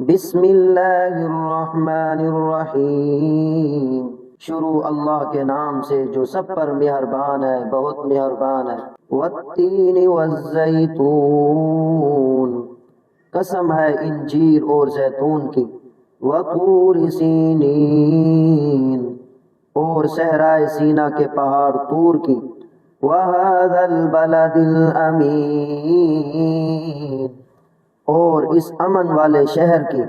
بسم اللہ الرحمن الرحیم، شروع اللہ کے نام سے جو سب پر مہربان ہے، بہت مہربان ہے۔ والتین والزیتون، قسم ہے انجیر اور زیتون کی۔ وطور سینین، اور صحرائے سینا کے پہاڑ طور کی۔ وہذا البلد الامین، اور اس امن والے شہر کی۔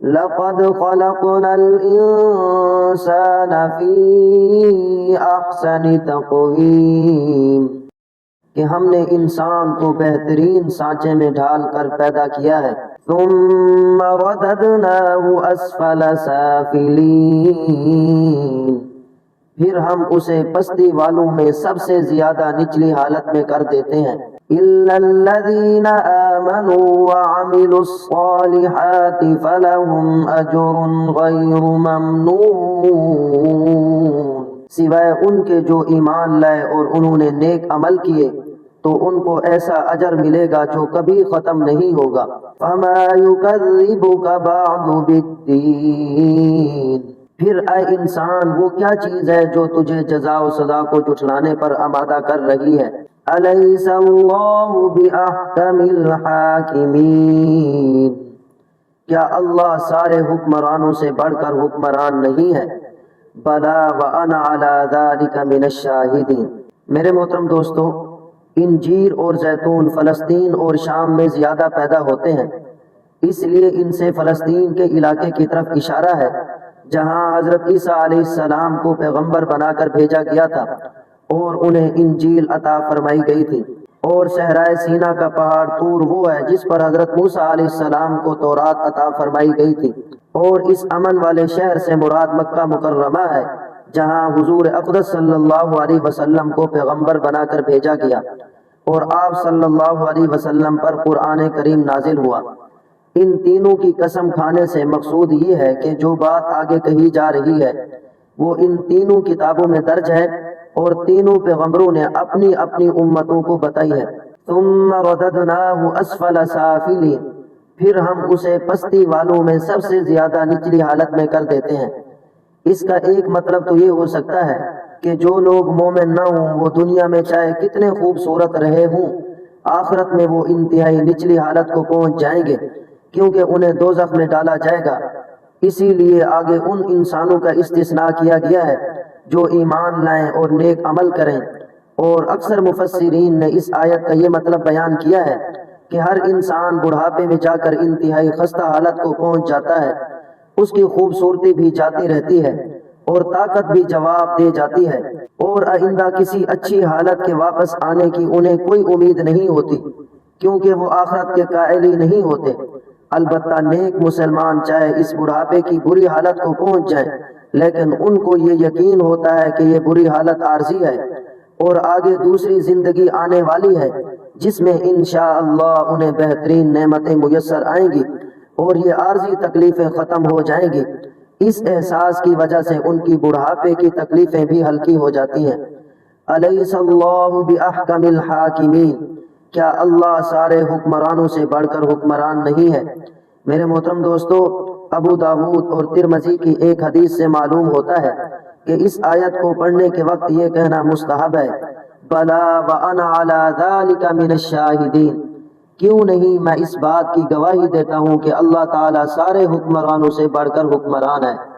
لقد خلقنا الانسان فی احسن تقویم، کہ ہم نے انسان کو بہترین سانچے میں ڈھال کر پیدا کیا ہے۔ ثم رددناہ اسفل سافلین، پھر ہم اسے پستی والوں میں سب سے زیادہ نچلی حالت میں کر دیتے ہیں۔ إِلَّا الَّذِينَ آمَنُوا وَعَمِلُوا الصَّالِحَاتِ فَلَهُمْ أَجْرٌ غَيْرُ مَمْنُونٍ، سوائے ان کے جو ایمان لائے اور انہوں نے نیک عمل کیے تو ان کو ایسا اجر ملے گا جو کبھی ختم نہیں ہوگا۔ فَمَا يُكَذِّبُكَ بَعْدُ بِالدِّينِ، پھر اے انسان وہ کیا چیز ہے جو تجھے جزا و سزا کو جھٹلانے پر آمادہ کر رہی ہے؟ الیس اللہ باحکم الحاکمین، کیا اللہ سارے حکمرانوں سے بڑھ کر حکمران نہیں ہے؟ بلا وانا علی ذلک من الشاہدین۔ میرے محترم دوستو، انجیر اور زیتون فلسطین اور شام میں زیادہ پیدا ہوتے ہیں، اس لیے ان سے فلسطین کے علاقے کی طرف اشارہ ہے جہاں حضرت عیسیٰ علیہ السلام کو پیغمبر بنا کر بھیجا گیا تھا اور انہیں انجیل عطا فرمائی گئی تھی۔ اور صحرائے سینا کا پہاڑ طور وہ ہے جس پر حضرت موسیٰ علیہ السلام کو تورات عطا فرمائی گئی تھی۔ اور اس امن والے شہر سے مراد مکہ مکرمہ ہے جہاں حضور اقدس صلی اللہ علیہ وسلم کو پیغمبر بنا کر بھیجا گیا اور آپ صلی اللہ علیہ وسلم پر قرآن کریم نازل ہوا۔ ان تینوں کی قسم کھانے سے مقصود یہ ہے کہ جو بات آگے کہی جا رہی ہے وہ ان تینوں کتابوں میں درج ہے اور تینوں پیغمبروں نے اپنی اپنی امتوں کو بتائی ہے۔ ثم رددناہ اسفل سافلین، پھر ہم اسے پستی والوں میں سب سے زیادہ نچلی حالت میں کر دیتے ہیں۔ اس کا ایک مطلب تو یہ ہو سکتا ہے کہ جو لوگ مومن نہ ہوں وہ دنیا میں چاہے کتنے خوبصورت رہے ہوں، آخرت میں وہ انتہائی نچلی حالت کو پہنچ جائیں گے کیونکہ انہیں دوزخ میں ڈالا جائے گا۔ اسی لیے آگے ان انسانوں کا استثناء کیا گیا ہے جو ایمان لائیں اور نیک عمل کریں۔ اور اکثر مفسرین نے اس آیت کا یہ مطلب بیان کیا ہے کہ ہر انسان بڑھاپے میں جا کر انتہائی خستہ حالت کو پہنچ جاتا ہے، اس کی خوبصورتی بھی جاتی رہتی ہے اور طاقت بھی جواب دے جاتی ہے، اور آئندہ کسی اچھی حالت کے واپس آنے کی انہیں کوئی امید نہیں ہوتی کیونکہ وہ آخرت کے قائل ہی نہیں ہوتے۔ البتہ نیک مسلمان چاہے اس بڑھاپے کی بری حالت کو پہنچ جائیں لیکن ان کو یہ یقین ہوتا ہے کہ یہ بری حالت عارضی ہے اور آگے دوسری زندگی آنے والی ہے جس میں انشاءاللہ انہیں بہترین نعمتیں میسر آئیں گی اور یہ عارضی تکلیفیں ختم ہو جائیں گی۔ اس احساس کی وجہ سے ان کی بڑھاپے کی تکلیفیں بھی ہلکی ہو جاتی ہیں۔ الیس اللہ باحکم الحاکمین، کیا اللہ سارے حکمرانوں سے بڑھ کر حکمران نہیں ہے؟ میرے محترم دوستو، ابو داؤد اور ترمذی کی ایک حدیث سے معلوم ہوتا ہے کہ اس آیت کو پڑھنے کے وقت یہ کہنا مستحب ہے، بلا وانا علی ذلک من الشاہدین، کیوں نہیں میں اس بات کی گواہی دیتا ہوں کہ اللہ تعالیٰ سارے حکمرانوں سے بڑھ کر حکمران ہے۔